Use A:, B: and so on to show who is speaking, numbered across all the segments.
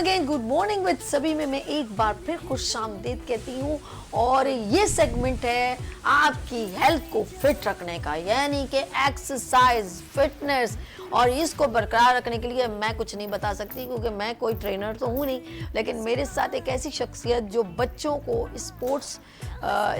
A: Again good morning with सभी में मैं एक बार फिर खुशामदीद कहती हूँ और ये सेगमेंट है आपकी हेल्थ को फिट रखने का, यानी कि एक्सरसाइज, फिटनेस। और इसको बरकरार रखने के लिए मैं कुछ नहीं बता सकती क्योंकि मैं कोई ट्रेनर तो हूँ नहीं, लेकिन मेरे साथ एक ऐसी शख्सियत जो बच्चों को स्पोर्ट्स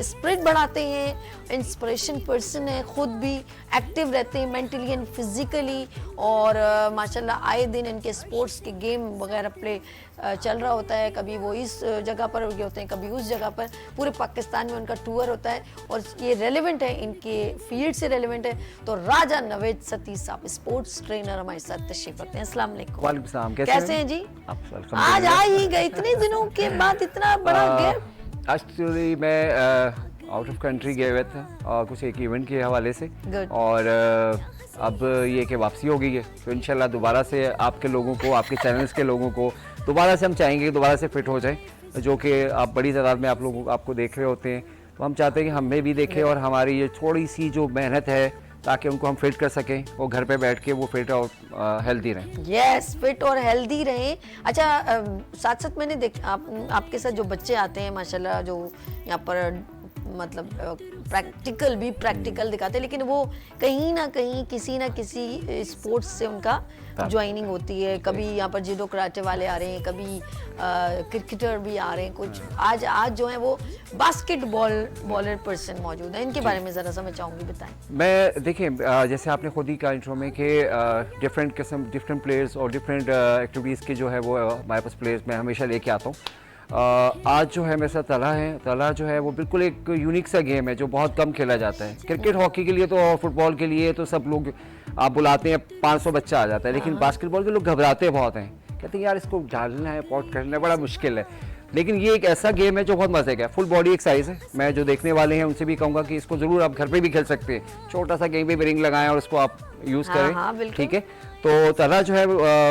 A: स्पिरिट बढ़ाते हैं, इंस्पिरेशन पर्सन है, खुद भी एक्टिव रहते हैं मेंटली एंड फिजिकली। और माशाल्लाह आए दिन इनके स्पोर्ट्स के गेम वगैरह प्ले चल रहा होता है, कभी वो इस जगह पर उगे होते हैं, कभी उस जगह पर, पूरे पाकिस्तान में उनका टूर होता है और ये रेलेवेंट है, इनके फील्ड से रेलेवेंट है। तो राजा नवेद सतीश साहब स्पोर्ट्स ट्रेनर हमारे साथ तशरीफ रखते हैं। अस्सलाम वालेकुम।
B: वालेकुम सलाम।
A: कैसे हैं जी? आज आ ही गए इतने दिनों के बाद, इतना बड़ा गैप।
B: एक्चुअली मैं आउट ऑफ कंट्री गए हुए थे और कुछ एक इवेंट के हवाले से और अब ये कि वापसी हो गई है, तो इंशाल्लाह दोबारा से आपके लोगों को, आपके चैनल्स के लोगों को दोबारा से हम चाहेंगे कि दोबारा से फिट हो जाए, जो कि आप बड़ी तादाद में आप लोग आपको देख रहे होते हैं। तो हम चाहते हैं कि हमें भी देखें और हमारी ये थोड़ी सी जो मेहनत है ताकि उनको हम फिट कर सकें, वो घर पे बैठ के वो फिट और हेल्दी रहें।
A: यस, फिट और हेल्दी रहें। अच्छा, साथ साथ मैंने आपके साथ जो बच्चे आते हैं माशाल्लाह, जो यहाँ पर मतलब प्रैक्टिकल दिखाते हैं, लेकिन वो कहीं ना कहीं किसी ना किसी स्पोर्ट्स से उनका ज्वाइनिंग होती है। कभी यहाँ पर जूडो कराटे वाले आ रहे हैं, कभी क्रिकेटर भी आ रहे हैं कुछ। आज जो है वो बास्केटबॉलर पर्सन मौजूद है, इनके बारे में ज़रा सा मैं चाहूँगी बताएं।
B: मैं देखिए, जैसे आपने खुद ही कहा इंट्रो में कि डिफरेंट किस्म, डिफरेंट प्लेयर्स और डिफरेंट एक्टिविटीज़ के जो है वो हमारे पास प्लेयर्स मैं हमेशा लेके आता हूँ। आज जो है मेरे साथ तला जो है वो बिल्कुल एक यूनिक सा गेम है जो बहुत कम खेला जाता है। क्रिकेट, हॉकी के लिए तो और फुटबॉल के लिए तो सब लोग आप बुलाते हैं, 500 बच्चा आ जाता है, लेकिन बास्केटबॉल के लोग घबराते बहुत हैं, कहते हैं यार इसको डालना है, पॉट करना है, बड़ा मुश्किल है। लेकिन ये एक ऐसा गेम है जो बहुत मज़े का है, फुल बॉडी एक्सरसाइज है। मैं जो देखने वाले हैं उनसे भी कहूँगा कि इसको ज़रूर आप घर पे भी खेल सकते हैं, छोटा सा गेम पे रिंग लगाएं और उसको आप यूज़ करें, ठीक है। तो तला जो है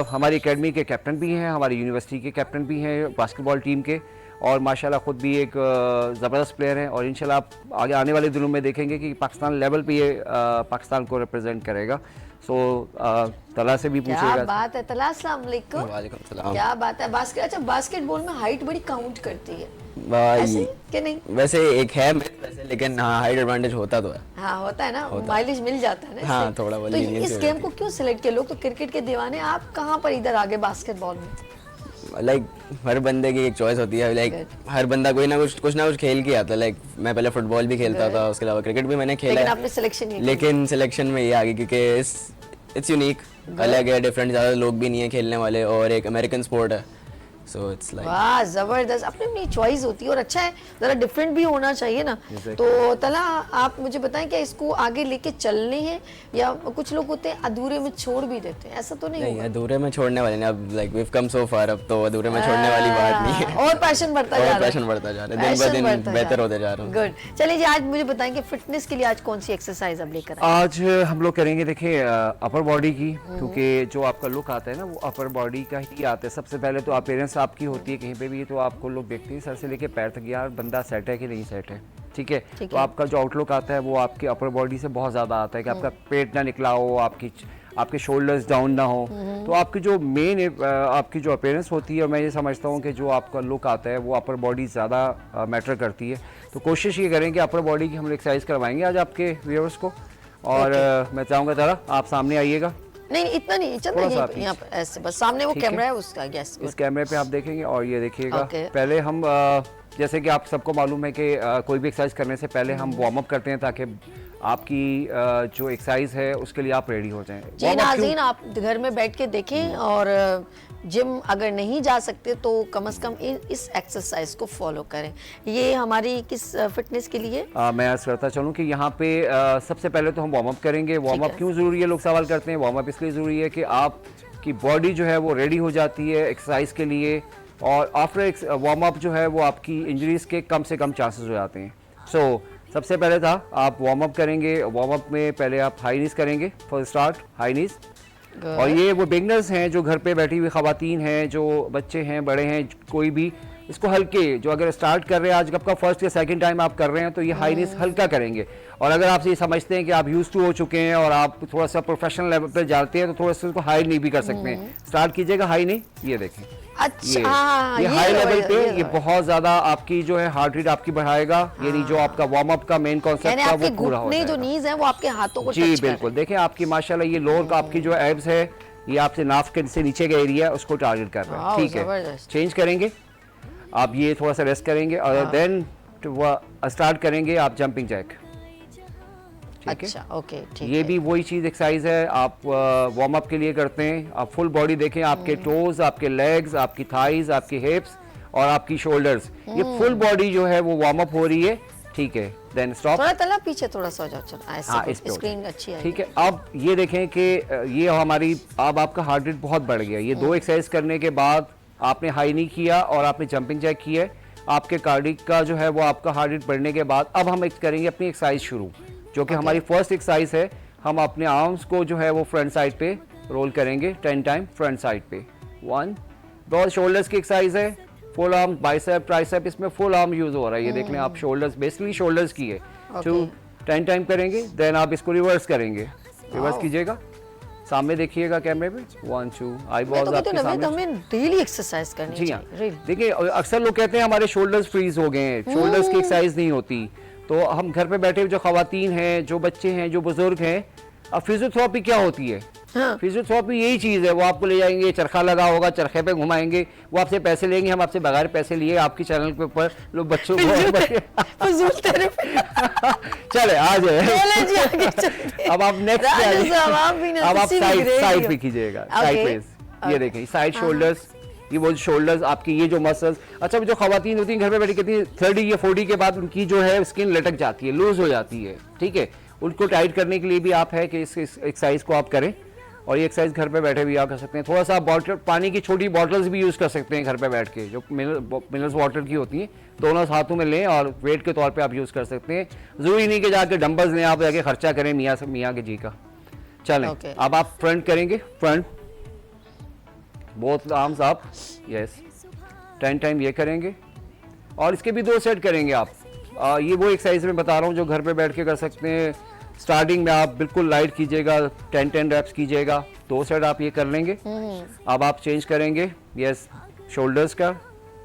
B: हमारी एकेडमी के कैप्टन भी हैं, हमारी यूनिवर्सिटी के कैप्टन भी हैं बास्केटबॉल टीम के, और माशाल्लाह ख़ुद भी एक ज़बरदस्त प्लेयर है। और इंशाल्लाह आप आगे आने वाले दिनों में देखेंगे कि पाकिस्तान लेवल पे ये पाकिस्तान को रिप्रेजेंट करेगा। सो तला से भी पूछेगा।
A: क्या बात है तला, अस्सलाम वालेकुम।
C: वालेकुम सलाम।
A: क्या बात है। अच्छा, बास्केटबॉल में हाइट बड़ी काउंट करती है ऐसे कि नहीं?
C: वैसे एक है वैसे, लेकिन हाँ हाइट एडवांटेज होता तो है।
A: हाँ होता है ना, माइलेज मिल जाता है ना।
C: हाँ, थोड़ा
A: तो इस गेम को क्यों सिलेक्ट किया? लोग तो क्रिकेट के दीवाने, आप कहाँ पर इधर आगे बास्केटबॉल में?
C: लाइक हर बंदे की एक चॉइस होती है, लाइक हर बंदा कोई ना कुछ खेल के आता है। लाइक मैं पहले फुटबॉल भी खेलता था, उसके अलावा क्रिकेट भी मैंने खेला,
A: लेकिन आपने सिलेक्शन
C: में ये आ गई क्योंकि इट्स यूनिक, अलग है, डिफरेंट, ज़्यादा लोग भी नहीं है खेलने वाले और एक अमेरिकन स्पोर्ट है। सो इट्स लाइक
A: वाह, जबरदस्त। अपनी अपनी चॉइस होती है और अच्छा है, जरा डिफरेंट भी होना चाहिए ना। तो तला, आप मुझे बताएं क्या इसको आगे लेके चलने हैं, या कुछ लोग होते हैं अधूरे में छोड़ भी देते हैं, ऐसा तो नहीं?
C: अधूरे में छोड़ने वाले नहीं, अब लाइक वी हैव कम सो फार, अब तो अधूरे में छोड़ने वाली बात नहीं है।
A: और पैशन बढ़ता जा रहा है,
C: दिन ब दिन बेहतर होते जा रहा है।
A: गुड। चलिए जी, आज मुझे बताएं कि फिटनेस के लिए आज कौन सी एक्सरसाइज आप लेकर आए?
B: आज हम लोग करेंगे, देखिए अपर बॉडी की, क्योंकि जो आपका लुक आता है ना वो अपर बॉडी का ही आता है। सबसे पहले तो अपीयरेंस आपकी होती है, कहीं पे भी तो आपको लोग देखते हैं सर से लेके पैर तक यार बंदा सेट है कि नहीं सेट है, ठीक है। तो आपका जो आउटलुक आता है वो आपकी अपर बॉडी से बहुत ज़्यादा आता है कि आपका पेट ना निकला हो, आपके शोल्डर्स डाउन ना हो। तो आपकी जो मेन आपकी जो अपीयरेंस होती है, मैं ये समझता हूँ कि जो आपका लुक आता है वो अपर बॉडी ज़्यादा मैटर करती है। तो कोशिश ये करें कि अपर बॉडी की हम एक्सरसाइज करवाएंगे आज आपके व्यूअर्स को। और मैं चाहूँगा जरा आप सामने आइएगा।
A: नहीं, इतना नहीं, चलना यहाँ पर ऐसे बस सामने वो कैमरा है उसका। यस,
B: इस कैमरे पे आप देखेंगे और ये देखिएगा। पहले हम जैसे कि आप सबको मालूम है कि कोई भी एक्सरसाइज करने से पहले हम वार्म अप करते हैं ताकि आपकी जो एक्सरसाइज है उसके लिए आप रेडी हो जाएं।
A: जी नाज़रीन, आप घर में बैठ के देखें और जिम अगर नहीं जा सकते तो कम से कम इस एक्सरसाइज को फॉलो करें। ये हमारी किस फिटनेस के लिए?
B: मैं अर्ज करता चलूँ कि यहाँ पे सबसे पहले तो हम वार्म अप करेंगे। वार्म अप क्यों ज़रूरी है, लोग सवाल करते हैं। वार्म अप इसलिए ज़रूरी है कि आपकी बॉडी जो है वो रेडी हो जाती है एक्सरसाइज के लिए, और आफ्टर वार्म अप जो है वो आपकी इंजरीज के कम से कम चांसेस हो जाते हैं। सो सबसे पहले था आप वार्म अप करेंगे। वार्म अप में पहले आप हाई नीज करेंगे, फर्स्ट स्टार्ट हाई नीज। और ये वो बिगनर्स हैं जो घर पे बैठी हुई खवातीन हैं, जो बच्चे हैं, बड़े हैं, कोई भी इसको हल्के, जो अगर स्टार्ट कर रहे हैं आज आपका फर्स्ट या सेकंड टाइम आप कर रहे हैं तो ये हाई नीज हल्का करेंगे। और अगर आप ये समझते हैं कि आप यूज टू हो चुके हैं और आप थोड़ा सा प्रोफेशनल लेवल पे जाते हैं तो थोड़ा सा इसको हाई नी भी कर सकते हैं। स्टार्ट कीजिएगा हाई नी, ये देखें।
A: अच्छा, हाँ,
B: ये
A: ये
B: हाई
A: तो
B: लेवल
A: है,
B: पे
A: ये तो
B: ये
A: है।
B: बहुत ज्यादा आपकी जो है हार्ट रेट आपकी बढ़ाएगा, यानी जो आपका वार्म अप का मेन कॉन्सेप्ट
A: यानी
B: था
A: आपके
B: वो पूरा हो
A: घुटने जो
B: जाएगा।
A: नीज है वो आपके हाथों को
B: जी
A: टच कर
B: बिल्कुल, देखें आपकी माशाल्लाह ये लोअर का आपकी जो एब्स है ये आपसे नाफ के से नीचे का एरिया है उसको टारगेट कर रहा है।
A: वाओ,
B: ठीक है,
A: जबरदस्त।
B: चेंज करेंगे आप, ये थोड़ा सा रेस्ट करेंगे और देन स्टार्ट करेंगे आप जंपिंग जैक। ठीक है,
A: अच्छा, ओके, ठीक
B: ये
A: है।
B: भी वही चीज़ एक्सरसाइज है, आप वार्म अप के लिए करते हैं। आप फुल बॉडी देखें, आपके टोज, आपके लेग्स, आपकी थाइज, आपकी हिप्स और आपकी शोल्डर्स, ये फुल बॉडी जो है वो वार्म अप हो रही है। ठीक है, देन स्टॉप।
A: थोड़ा तला पीछे थोड़ा सा हो जाओ, चलो ऐसे
B: हाँ,
A: कुछ,
B: इस पे हो
A: स्क्रीन अच्छी है।
B: ठीक है, अब ये देखें कि ये हमारी अब आपका हार्ट रेट बहुत बढ़ गया। ये दो एक्सरसाइज करने के बाद आपने हाई नहीं किया और आपने जंपिंग जैक किया है, आपके कार्डिक का जो है वो आपका हार्ट रेट बढ़ने के बाद अब हम करेंगे अपनी एक्सरसाइज शुरू, जो कि हमारी फर्स्ट एक्सरसाइज है। हम अपने आर्म्स को जो है वो फ्रंट साइड पे रोल करेंगे 10 टाइम फ्रंट साइड पे। 1, बहुत शोल्डर्स की एक्सरसाइज है, फुल आर्म, बाइसेप, ट्राइसेप, इसमें फुल आर्म यूज हो रहा है। ये देख लें आप, शोल्डर्स बेसिकली शोल्डर्स की है। 2, 10 टाइम करेंगे, देन आप इसको रिवर्स करेंगे। रिवर्स कीजिएगा, सामने देखिएगा कैमरे पे। 1, 2, आई
A: मैं
B: बॉल्स
A: तो कहती
B: आपके
A: हूँ नवेद,
B: सामने।
A: हमें डेली एक्सरसाइज करनी
B: जी हाँ,
A: चाहिए, really।
B: देखिए अक्सर लोग कहते हैं हमारे शोल्डर्स फ्रीज हो गए हैं, शोल्डर्स की एक्सरसाइज नहीं होती। तो हम घर पे बैठे जो खवातीन हैं, जो बच्चे हैं, जो बुजुर्ग हैं, अब फिजियोथेरेपी क्या होती है?
A: हाँ।
B: फिजियोथेरेपी यही चीज़ है, वो आपको ले जाएंगे, चरखा लगा होगा, चरखे पे घुमाएंगे, वो आपसे पैसे लेंगे, हम आपसे बगैर पैसे लिए आपकी चैनल के ऊपर लोग बच्चों को
A: फजूल थेरेपी।
B: चले आ जाए।
A: चले जी, आगे चलते हैं।
B: अब आप नेक्स्ट पे
A: राजा
B: आइए।
A: साहब, आप भी ना
B: अब आप
A: किसी भी
B: साइड
A: ग्रेड
B: साइड
A: ही
B: पे
A: हो।
B: कीजिएगा,
A: Okay.
B: साइड पे। ये देखें साइड शोल्डर्स, ये वो शोल्डर्स आपकी, ये जो मसल्स, अच्छा जो खवातीन होती हैं घर पे बैठी कहती हैं 30 या 40 के बाद उनकी जो है स्किन लटक जाती है, लूज हो जाती है। ठीक है, उनको टाइट करने के लिए भी आप है कि इस एक्सरसाइज को आप करें, और ये एक्सरसाइज घर पे बैठे भी आप कर सकते हैं। थोड़ा सा बॉटल, पानी की छोटी बॉटल्स भी यूज़ कर सकते हैं घर पे बैठ के, जो मिनरल्स वाटर की होती हैं, दोनों हाथों में लें और वेट के तौर पे आप यूज़ कर सकते हैं। ज़रूरी नहीं कि जाके डंबल्स लें, आप जाके खर्चा करें मियाँ के जी का। चलें,
A: Okay.
B: अब आप फ्रंट करेंगे, front, both arms up, yes, 10 time ये करेंगे, और इसके भी 2 सेट करेंगे आप। ये वो एक्सरसाइज में बता रहा हूँ जो घर पे बैठ के कर सकते हैं। स्टार्टिंग में आप बिल्कुल लाइट कीजिएगा, 10 रेप्स कीजिएगा, 2 सेट आप ये कर लेंगे। अब आप चेंज करेंगे, यस, शोल्डर्स का,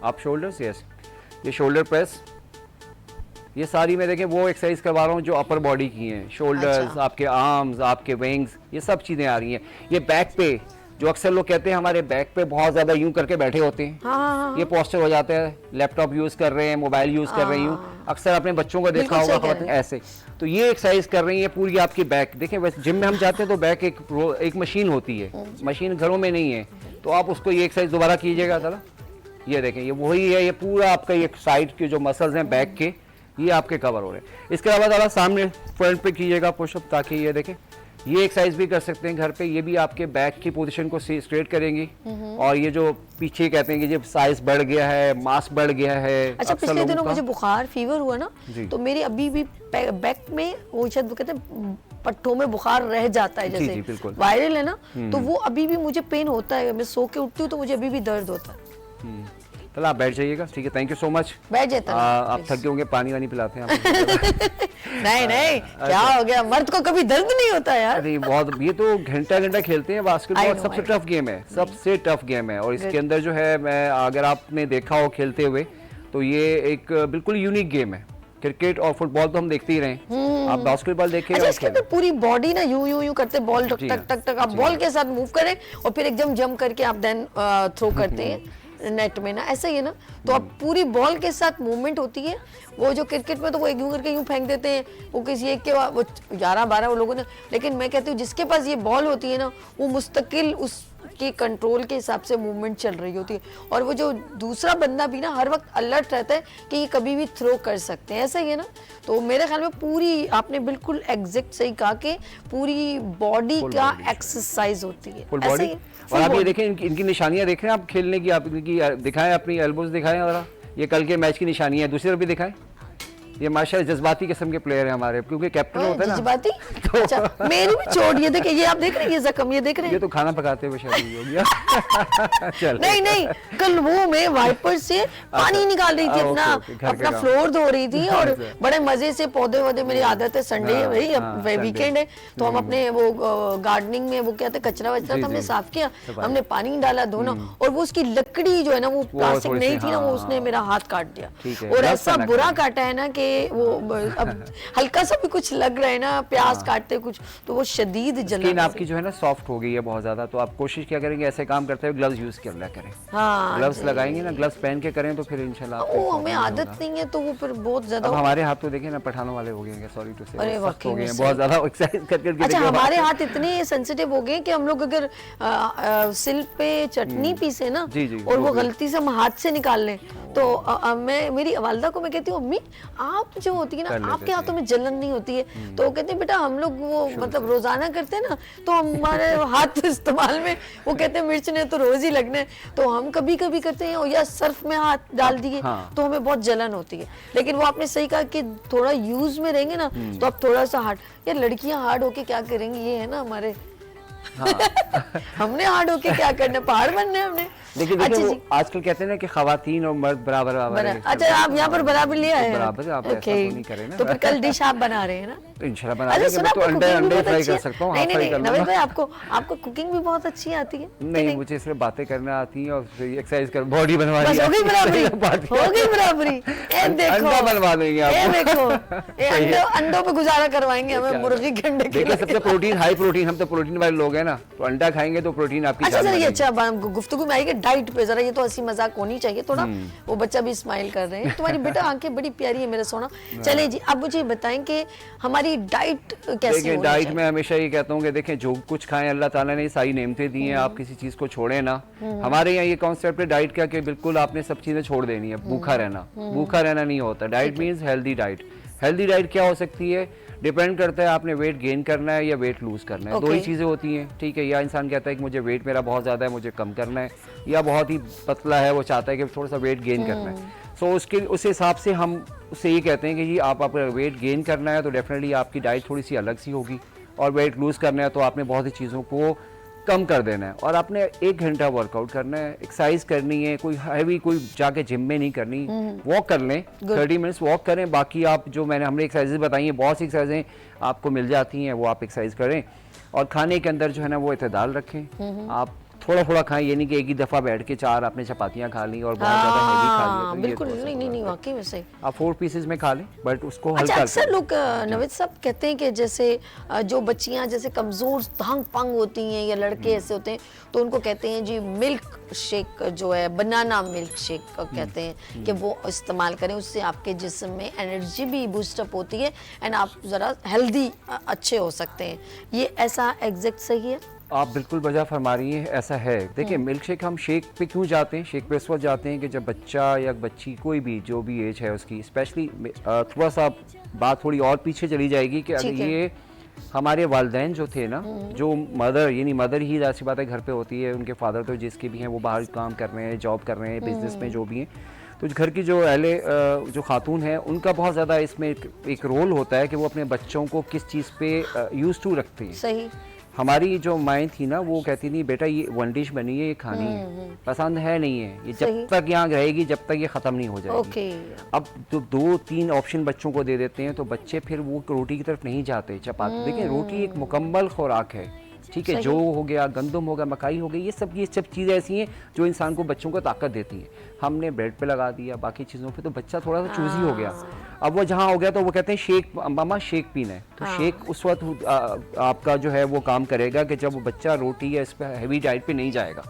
B: आप शोल्डर्स, यस, ये शोल्डर प्रेस, ये सारी मैं देखें वो एक्सरसाइज करवा रहा हूँ जो अपर बॉडी की हैं, शोल्डर्स,
A: अच्छा।
B: आपके आर्म्स, आपके विंग्स, ये सब चीज़ें आ रही हैं। ये बैक पे, जो अक्सर लोग कहते हैं हमारे बैक पे बहुत ज़्यादा यूं करके बैठे होते हैं,
A: हाँ,
B: ये पोस्चर हो जाता है, लैपटॉप यूज़ कर रहे हैं, मोबाइल यूज़ कर रहे हैं, यूं अक्सर अपने बच्चों को देखा
A: बिल्कुल
B: होगा
A: सही कह रहे
B: खवातीन ऐसे। तो ये एक्सरसाइज कर रही है पूरी आपकी बैक। देखें वैसे जिम में हम जाते हैं तो बैक एक मशीन होती है, मशीन घरों में नहीं है, तो आप उसको ये एक्सरसाइज दोबारा कीजिएगा ज़रा। ये देखें ये वही है, ये पूरा आपका ये साइड के जो मसल्स हैं बैक के, ये आपके कवर हो रहे हैं। इसके अलावा ज़रा सामने फ्रंट पे कीजिएगा पुशअप, ताकि ये देखें ये एक्सरसाइज भी कर सकते हैं घर पे, ये भी आपके बैक की पोजीशन को स्ट्रेट करेंगी। और ये जो पीछे कहते हैं कि जब साइज बढ़ गया है, मास बढ़ गया है,
A: अच्छा,
B: अक्सर
A: पिछले
B: लोगों
A: दिनों
B: का-
A: मुझे बुखार फीवर हुआ ना,
B: जी।
A: तो मेरी अभी भी बैक में वो शायद वो कहते हैं पट्टों में बुखार रह जाता है,
B: जी,
A: जैसे
B: जी, बिल्कुल।
A: वायरल है ना, तो वो अभी भी मुझे पेन होता है। मैं सो के उठती हूँ तो मुझे अभी भी दर्द होता है।
B: चलो आप बैठ जाइएगा, ठीक है, थैंक यू सो मच।
A: बैठ जाता है
B: आप थक गए होंगे, पानी वानी पिलाते हैं आपको।
A: नहीं नहीं, क्या हो गया, मर्द को कभी दर्द नहीं होता यार।
B: अरे बहुत, ये तो घंटा घंटा खेलते हैं
A: I
B: बास्केटबॉल,
A: know,
B: सबसे
A: I
B: टफ गेम है, सबसे टफ गेम है। और इसके
A: Good.
B: अंदर जो है, मैं अगर आपने देखा हो खेलते हुए, तो ये एक बिल्कुल यूनिक गेम है। क्रिकेट और फुटबॉल तो हम देखते ही रहे, आप बास्केटबॉल देखें
A: अच्छा,
B: और
A: इसके
B: खेलें।
A: अंदर पूरी बॉडी ना यूं यूं यूं करते, बॉल टक
B: जी
A: टक
B: हाँ,
A: टक टक, आप
B: जी
A: बॉल
B: हाँ।
A: के साथ मूव करें और फिर एकदम जंप करके आप देन थ्रो करते हैं नेट में ना, ऐसा ही है ना। तो अब पूरी बॉल के साथ मूवमेंट होती है। वो जो क्रिकेट में तो वो यूं करके यूं फेंक देते हैं, वो किसी एक के वो 11-12 वो लोगों ने, लेकिन मैं कहती हूँ जिसके पास ये बॉल होती है ना, वो मुस्तकिल उसके कंट्रोल के हिसाब से मूवमेंट चल रही होती है। और वो जो दूसरा बंदा भी ना हर वक्त अलर्ट रहता है कि ये कभी भी थ्रो कर सकते हैं, ऐसा ही है ना। तो मेरे ख्याल में पूरी, आपने बिल्कुल एग्जैक्ट सही कहा कि पूरी बॉडी
B: Full
A: का
B: body
A: एक्सरसाइज होती है,
B: फुल
A: ऐसा
B: बॉडी।
A: ही है,
B: और
A: full
B: आप ये
A: body।
B: देखें इनकी निशानियां देख रहे हैं आप खेलने की, आप इनकी दिखाएं, अपनी एल्बोज दिखाएं जरा, ये कल के मैच की निशानी है। दूसरी तरफ भी दिखाएं, ये माशाल्लाह जज्बाती किस्म के प्लेयर हैं हमारे, क्योंकि कैप्टन होता है ना।
A: जज्बाती? अच्छा, मेरी भी चोट, ये देखिए, ये आप देख रहे हैं, ये जख्म, ये देख रहे
B: ये
A: हैं।
B: तो खाना पकाते हुए शादी हो गया। चल
A: नहीं नहीं, कल वो मैं वाइपर से पानी निकाल रही थी,
B: ओके,
A: अपना
B: ओके, घर के
A: अपना
B: काम।
A: फ्लोर धो रही थी, और
B: अच्छा।
A: बड़े मजे से पौधे वौधे, मेरी आदत है, संडे है भाई,
B: हाँ,
A: वीकेंड है, तो हम अपने वो गार्डनिंग में वो क्या था, कचरा वचरा
B: जी,
A: था, हमने
B: जी।
A: साफ किया,
B: सफाई।
A: हमने पानी डाला, धोना, और वो उसकी लकड़ी जो है ना, वो प्लास्टिक
B: थोड़ी सी,
A: नहीं थी ना, वो
B: हाँ,
A: उसने मेरा हाथ काट दिया,
B: ठीक है,
A: और
B: gloves
A: ऐसा
B: पहना
A: बुरा
B: करें।
A: काटा है ना कि वो अब हल्का सा भी कुछ लग रहा है ना, प्याज काटते कुछ, तो वो शदीद
B: स्किन
A: जलन।
B: आपकी जो है ना सॉफ्ट हो गई है बहुत ज्यादा, तो आप कोशिश क्या करेंगे, ऐसे काम करते हुए ग्लव्स यूज कर लिया करें।
A: हाँ
B: ग्लव्स
A: जी।
B: लगाएंगे ना, ग्लव्स पहन के करें तो फिर इंशाल्लाह आपको
A: वो हमें
B: problem नहीं
A: आदत
B: होगा।
A: नहीं है, तो वो फिर बहुत ज्यादा।
B: अब हमारे हाथ तो देखिए ना पठानों वाले हो गए हैं, सॉरी टू से,
A: अरे
B: सख्त
A: वाकई
B: हो गए
A: में
B: हैं
A: सही।
B: बहुत ज्यादा, एक्सरसाइज कर करके
A: अच्छा,
B: देखिए
A: हमारे हाथ इतने सेंसिटिव हो गए कि हम लोग अगर सिल पे चटनी पीसे ना,
B: जी, जी,
A: और वो
B: बिल्कुल।
A: गलती से हम हाथ से निकाल लें, तो मैं मेरी वालदा को मैं कहती हूँ, अम्मी आप जो होती है
B: कर
A: ना,
B: लेते
A: आपके हाथों में जलन नहीं होती है, तो वो कहते हैं बेटा हम लोग वो मतलब रोजाना करते हैं ना, तो हमारे हाथ इस्तेमाल में, वो कहते हैं मिर्च ने तो रोज ही लगना है, तो हम कभी कभी करते हैं, या सर्फ में हाथ डाल दिए,
B: हाँ।
A: तो हमें बहुत जलन होती है। लेकिन वो आपने सही कहा कि थोड़ा यूज में रहेंगे ना, तो आप थोड़ा सा हार्ड, यार लड़कियां हार्ड होके क्या करेंगी, ये है ना हमारे। हमने हार्ड होके क्या करना, पहाड़ बनने हमने।
B: देखिए
A: अच्छा
B: वो
A: जी।
B: आजकल कहते हैं ना कि खवातीन और मर्द बराबर बराबर है।
A: अच्छा, आप यहाँ पर बराबर लिया है।
B: बराबर, आप ऐसा
A: ओके।
B: तो नहीं करें ना।
A: तो फिर कल डिश आप बना रहे हैं ना?
B: तो इंशाल्लाह बना
A: अच्छा
B: देंगे,
A: सुना,
B: मैं तो
A: आपको
B: अंडे
A: cooking भी
B: अंडे
A: बहुत
B: फ्राई
A: अच्छी
B: कर
A: है।
B: सकता हूँ,
A: नहीं
B: हाफ
A: नहीं
B: फ्राई
A: नहीं,
B: कर
A: नवेद भाई,
B: लूँगा।
A: आपको कुकिंग भी बहुत अच्छी आती है।
B: नहीं, मुझे सिर्फ बातें करना आती हैं और फिर एक्सरसाइज कर बॉडी बनवा
A: बस हो गई बराबरी, हो गई बराबरी। ए देखो,
B: अंडा बनवा देंगे
A: ए
B: आपको।
A: देखो, ये अंडों पे गुजारा करवाएंगे हमें, मुर्गी के अंडे
B: देखिए
A: खिला
B: सबसे
A: के।
B: प्रोटीन, हाई प्रोटीन, हम तो प्रोटीन वाले लोग हैं ना, तो अंडा खाएंगे तो प्रोटीन आपकी
A: अच्छा
B: जान
A: सर, ये
B: बनेगी।
A: अच्छा गुफ्तगू में आई कि डाइट पे जरा, ये तो हंसी मजाक होनी चाहिए थोड़ा, वो बच्चा भी स्माइल कर रहे हैं, तुम्हारी बेटा आंखें बड़ी प्यारी है मेरा सोना। चले जी, अब मुझे बताएं कि हमारी डाइट कैसी
B: देखिए
A: होनी
B: डाइट
A: चाहिए?
B: में हमेशा ये कहता हूँ कि देखें जो कुछ खाएं, अल्लाह ताला ने सारी नेमतें दी हैं, आप किसी चीज़ को छोड़ें ना। हमारे यहाँ ये कॉन्सेप्ट है डाइट का कि बिल्कुल आपने सब चीज़ें छोड़ देनी है, भूखा रहना, भूखा रहना नहीं होता। Diet means healthy diet. Healthy diet क्या हो सकती है, डिपेंड करता है आपने वेट गेन करना है या वेट लूज करना है, दो ही
A: Okay.
B: चीज़ें होती हैं, ठीक है। या इंसान कहता है कि मुझे वेट मेरा बहुत ज़्यादा है, मुझे कम करना है, या बहुत ही पतला है, वो चाहता है कि थोड़ा सा वेट गेन करना है। सो उसके उस हिसाब से हम उससे ये कहते हैं कि जी आप अगर वेट गेन करना है तो डेफिनेटली आपकी डाइट थोड़ी सी अलग सी होगी, और वेट लूज करना है तो आपने बहुत सी चीज़ों को कम कर देना है, और आपने 1 घंटा वर्कआउट करना है, एक्सरसाइज करनी है, कोई हैवी कोई जाके जिम में नहीं करनी, वॉक कर लें, 30 मिनट्स वॉक करें। बाकी आप जो हमने एक्सरसाइजेज बताई हैं, बहुत सी एक्सरसाइजें आपको मिल जाती हैं, वो आप एक्सरसाइज करें, और खाने के अंदर जो है ना वो इत्तेदाल रखें। आप थोड़ा थोड़ा खाएं, ये नहीं कि एक ही दफ़ा बैठ के 4 आपने चपातियाँ खा ली और बहुत ज़्यादा हैवी खा लिया, तो ये
A: बिल्कुल
B: थोड़ा सा
A: नहीं नहीं नहीं,
B: बुरा है।
A: वाकई में सही।
B: आप 4 पीसेस में खा लें, बट उसको
A: अच्छा,
B: हल्का
A: अक्सर लोग नवेद साहब कहते हैं कि जैसे जो बच्चियां जैसे कमजोर धांग पांग होती हैं, या लड़के ऐसे होते हैं, तो उनको कहते हैं जी मिल्क शेक जो है, बनाना मिल्क शेक कहते हैं कि वो इस्तेमाल करें, उससे आपके जिस्म में एनर्जी भी बूस्टअप होती है, एंड आप जरा हेल्दी अच्छे हो सकते हैं। ये ऐसा एग्जैक्ट सही है?
B: आप बिल्कुल वजह फरमा रही हैं, ऐसा है। देखिए मिल्क शेक, हम शेक पे क्यों जाते हैं, शेक पे इस वक्त जाते हैं कि जब बच्चा या बच्ची कोई भी जो भी एज है उसकी, स्पेशली थोड़ा सा बात थोड़ी और पीछे चली जाएगी कि अगर
A: ठीक है।
B: ये हमारे वालिदैन जो थे ना, जो मदर, यानी मदर ही ऐसी बात है घर पे होती है, उनके फादर तो जिसके भी हैं वो बाहर काम कर रहे हैं, जॉब कर रहे हैं, बिजनेस में जो भी हैं, तो घर की जो अहले जो खातून है उनका बहुत ज़्यादा इसमें एक रोल होता है कि वो अपने बच्चों को किस चीज़ पे यूज टू रखते हैं।
A: सही।
B: हमारी जो माएँ थी ना, वो कहती थी बेटा ये वन डिश बनी है, ये खानी है, पसंद है नहीं है, ये
A: सही।
B: जब तक यहाँ रहेगी जब तक ये ख़त्म नहीं हो जाएगी।
A: ओके।
B: अब तो 2-3 ऑप्शन बच्चों को दे देते हैं, तो बच्चे फिर वो रोटी की तरफ नहीं जाते, चपाती। देखिए रोटी एक मुकम्मल खुराक है, ठीक है, जो हो गया, गंदम हो गया, मकाई हो गई, ये सब चीज़ें ऐसी हैं जो इंसान को, बच्चों को ताकत देती हैं। हमने ब्रेड पे लगा दिया, बाकी चीज़ों पे, तो बच्चा थोड़ा सा चूजी हो गया। अब वो जहाँ हो गया तो वो कहते हैं शेक, मामा शेक पीना है, तो शेक उस वक्त आपका जो है वो काम करेगा कि जब वो बच्चा रोटी या इस पर हैवी डाइट पे नहीं जाएगा।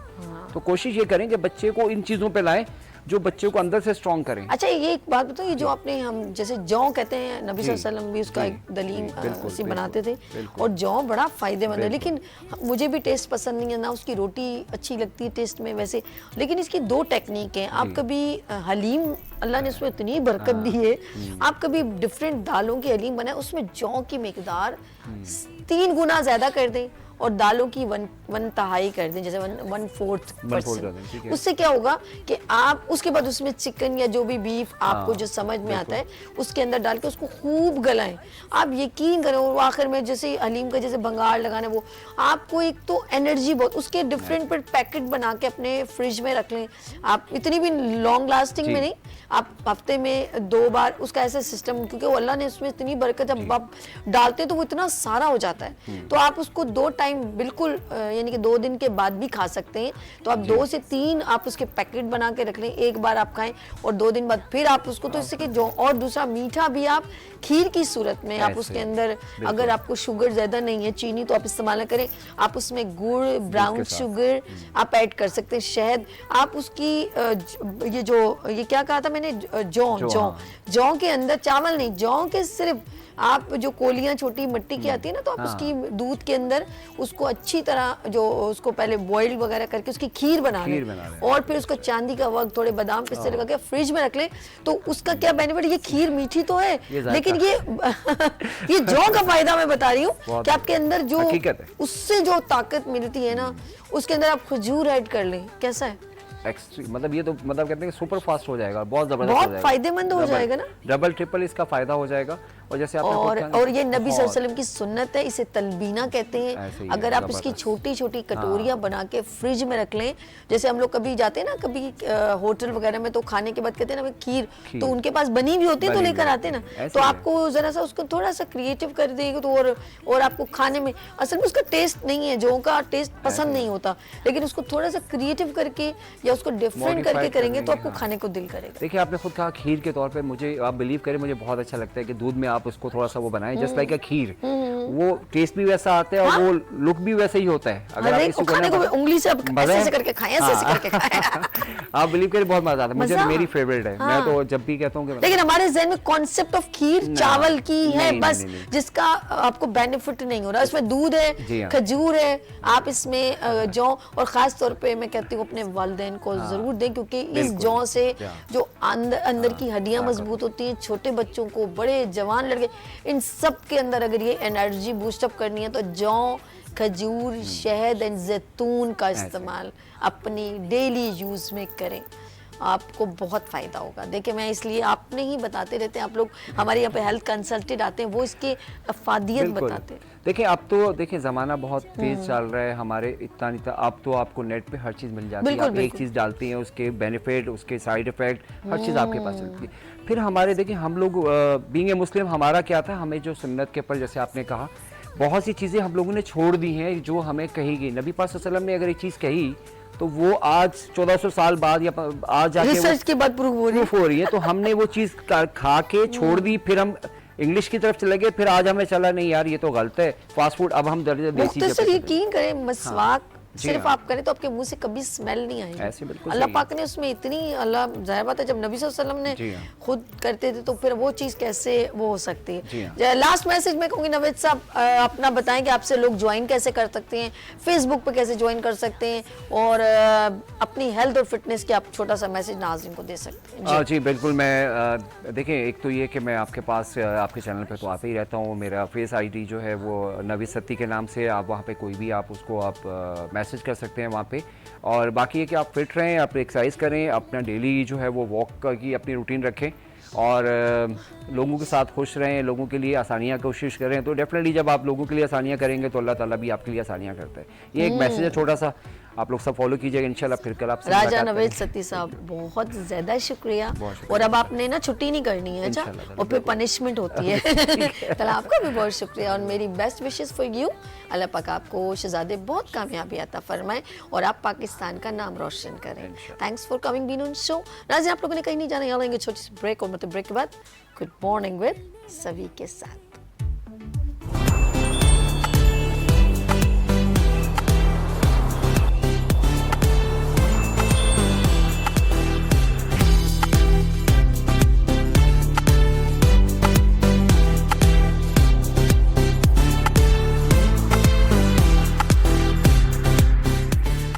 B: तो कोशिश ये करें कि बच्चे को इन चीज़ों पे लाएं जो बच्चे को अंदर से स्ट्रॉन्ग करें।
A: अच्छा, ये एक बात बताओ, ये जो आपने, हम जैसे जौ कहते हैं, नबी सल्लल्लाहु अलैहि वसल्लम भी उसका एक दलीम
B: बिल्कुल,
A: सी बनाते थे,
B: बिल्कुल।
A: और जौ बड़ा फायदेमंद है, लेकिन मुझे भी टेस्ट पसंद नहीं है ना, उसकी रोटी अच्छी लगती है टेस्ट में वैसे, लेकिन इसकी 2 टेक्निक है। आप कभी हलीम, अल्लाह ने उसमें इतनी बरकत दी है, आप कभी डिफरेंट दालों की हलीम बनाए, उसमें जौ की मिकदार 3 गुना ज्यादा कर दें, और दालों की वन तिहाई कर दें, जैसे 1/4%।
B: ठीक है।
A: उससे क्या होगा कि आप उसके बाद उसमें चिकन या जो भी बीफ आपको जो समझ में आता है उसके अंदर डाल के उसको खूब गलाएं। आप यकीन करें, और आखिर में जैसे हलीम का जैसे भंगार लगाना, वो आपको एक तो एनर्जी बहुत, उसके डिफरेंट पैकेट बना के अपने फ्रिज में रख लें। आप इतनी भी लॉन्ग लास्टिंग में नहीं, आप हफ्ते में 2 बार उसका ऐसा सिस्टम, क्योंकि वो अल्लाह ने उसमें इतनी बरकत, जब आप डालते हैं तो वो इतना सारा हो जाता है। तो आप उसको 2 टाइम बिल्कुल यानी कि 2 दिन के बाद भी खा सकते हैं। तो आप 2 से 3 आप उसके पैकेट बना के रख लें, एक बार आप खाएं और 2 दिन बाद फिर आप उसको, तो इससे कि जो, और दूसरा मीठा भी आप खीर की सूरत में आप उसके अंदर, अगर आपको शुगर ज्यादा नहीं है, चीनी तो आप इस्तेमाल करें, आप उसमें गुड़, ब्राउन शुगर आप ऐड कर सकते हैं, शहद, आप उसकी ये क्या कहा था मैंने, जौ के अंदर, चावल नहीं, जौ के सिर्फ आप जो कोलियां छोटी मिट्टी की आती है ना, तो आप उसकी दूध के अंदर उसको अच्छी तरह जो उसको पहले बॉइल वगैरह करके उसकी खीर बना लें, और फिर उसको चांदी का वक्त थोड़े बादाम पिस्ते लगा के फ्रिज में रख लें। तो उसका क्या बेनिफिट, ये खीर मीठी तो है लेकिन ये जौ का फायदा मैं बता रही हूँ कि आपके अंदर जो उससे जो ताकत मिलती है ना, उसके अंदर आप खजूर ऐड कर लें, कैसा है,
B: मतलब ये तो मतलब कहते हैं कि सुपर फास्ट हो जाएगा, बहुत जबरदस्त हो जाएगा,
A: फायदेमंद हो जाएगा ना,
B: डबल ट्रिपल इसका फायदा हो जाएगा। और जैसे आपने
A: और ये नबी सल्लल्लाहु अलैहि वसल्लम की सुन्नत है, इसे तलबीना कहते हैं। अगर आप इसकी छोटी छोटी कटोरियां बना के फ्रिज में रख लें, जैसे हम लोग कभी जाते हैं ना, कभी होटल वगैरह में, तो खाने के बाद कहते हैं ना खीर, तो उनके पास बनी भी होती है तो लेकर आते हैं ना, तो आपको जरा सा उसको थोड़ा सा क्रिएटिव कर देगा तो और आपको खाने में, असल में उसका टेस्ट नहीं है, जो का टेस्ट पसंद नहीं होता, लेकिन उसको थोड़ा सा क्रिएटिव करके या उसको डिफरेंट करके करेंगे तो आपको खाने को दिल करेगा।
B: देखिए आपने खुद कहा खीर के तौर पे, मुझे आप बिलीव करें, मुझे बहुत अच्छा लगता है कि दूध में आप उसको थोड़ा सा वो बनाएं जस्ट लाइक अ खीर, वो टेस्ट भी वैसा आता है और वो लुक भी वैसा ही होता है। अगर आप इसको
A: खाने को उंगली से ऐसे करके खाएं, ऐसे करके खाएं,
B: आप बिलीव करें बहुत मजा आता है, मुझे मेरी फेवरेट है, मैं तो जब भी कहता हूँ कि,
A: लेकिन हमारे ज़हन में कॉन्सेप्ट ऑफ खीर चावल की है बस, जिसका आपको बेनिफिट नहीं हो रहा। इसमें दूध है, खजूर है, आप इसमें जौ, और खास तौर पे मैं कहती हूँ अपने वालिदैन को जरूर दें, क्योंकि इस जौ से जो अंदर की हड्डियां मजबूत होती हैं, छोटे बच्चों को, बड़े जवान लड़के, इन सब के अंदर अगर ये एनर्जी बूस्टअप करनी है तो जौ, खजूर, शहद एंड जैतून का इस्तेमाल अपनी डेली यूज में करें, आपको बहुत फायदा होगा। देखिए मैं इसलिए आपने ही बताते रहते हैं, आप लोग हमारे यहाँ पे हेल्थ कंसल्टेंट आते हैं, वो इसकी अफादियत बताते हैं।
B: देखिए अब तो देखिए ज़माना बहुत तेज़ चल रहा है हमारे, इतना नहीं था, अब तो आपको नेट पे हर चीज़ मिल जाती है, आप एक चीज़ डालती हैं, उसके बेनिफिट, उसके साइड इफ़ेक्ट, हर चीज़ आपके पास मिलती है। फिर हमारे देखिए हम लोग बीइंग ए मुस्लिम, हमारा क्या था, हमें जो सुन्नत के ऊपर जैसे आपने कहा बहुत सी चीज़ें हम लोगों ने छोड़ दी हैं जो हमें कही गई। नबी पाक सल्लल्लाहु अलैहि वसल्लम ने अगर एक चीज़ कही तो वो आज 1400 साल बाद या आज जाके
A: रिसर्च के बाद प्रूफ
B: हो रही है, तो हमने वो चीज़ खा के छोड़ दी, फिर हम इंग्लिश की तरफ चले गए, फिर आज हमें चला नहीं यार ये तो गलत है फास्ट फूड, अब हम
A: मुख्तसर यकीन करें, मसवाक सिर्फ आप करें तो आपके मुंह से कभी स्मेल नहीं आएगी। अल्लाह पाक ने उसमें इतनी, अल्लाह जाहिर बात है जब नबी सल्लल्लाहु अलैहि वसल्लम ने खुद करते थे तो फिर वो चीज़ कैसे वो हो सकती है। लास्ट मैसेज मैं कहूँगी नवेद साहब अपना बताएं कि आपसे लोग ज्वाइन कैसे कर सकते हैं, फेसबुक पे कैसे ज्वाइन कर सकते हैं, और अपनी हेल्थ और फिटनेस के आप छोटा सा मैसेज नाज़रीन को दे सकते हैं।
B: जी बिल्कुल, मैं देखिए एक तो ये कि मैं आपके पास आपके चैनल पे तो आते ही रहता हूँ, मेरा फेस आईडी जो है वो नवीद सत्ती के नाम से, आप वहाँ पे कोई भी आप उसको आप मैसेज कर सकते हैं वहाँ पे। और बाकी ये कि आप फिट रहें, आप एक्सरसाइज करें, अपना डेली जो है वो वॉक की अपनी रूटीन रखें, और लोगों के साथ खुश रहें, लोगों के लिए आसानियाँ कोशिश करें। तो डेफिनेटली जब आप लोगों के लिए आसानियाँ करेंगे तो अल्लाह ताला भी आपके लिए आसानियाँ करता है। ये एक मैसेज है छोटा सा, आप लोग सब फॉलो कीजिएगा इंशाल्लाह। फिर कल आपसे
A: राजा नवेद सत्ती साहब बहुत ज़्यादा शुक्रिया, और अब आपने ना छुट्टी नहीं करनी है, अच्छा, और फिर पनिशमेंट होती है कल आपका भी बहुत शुक्रिया, और मेरी बेस्ट विशेस फॉर यू। अल्लाह पाक आपको शहजादे बहुत कामयाबी अता फरमाए और आप पाकिस्तान का नाम रोशन करें। Thanks for coming been on show. Raja आप लोगों ने कहीं नहीं जाना, यहाँ लेंगे छोटी सी ब्रेक, और मतलब ब्रेक के बाद गुड मॉर्निंग विद सभी के साथ।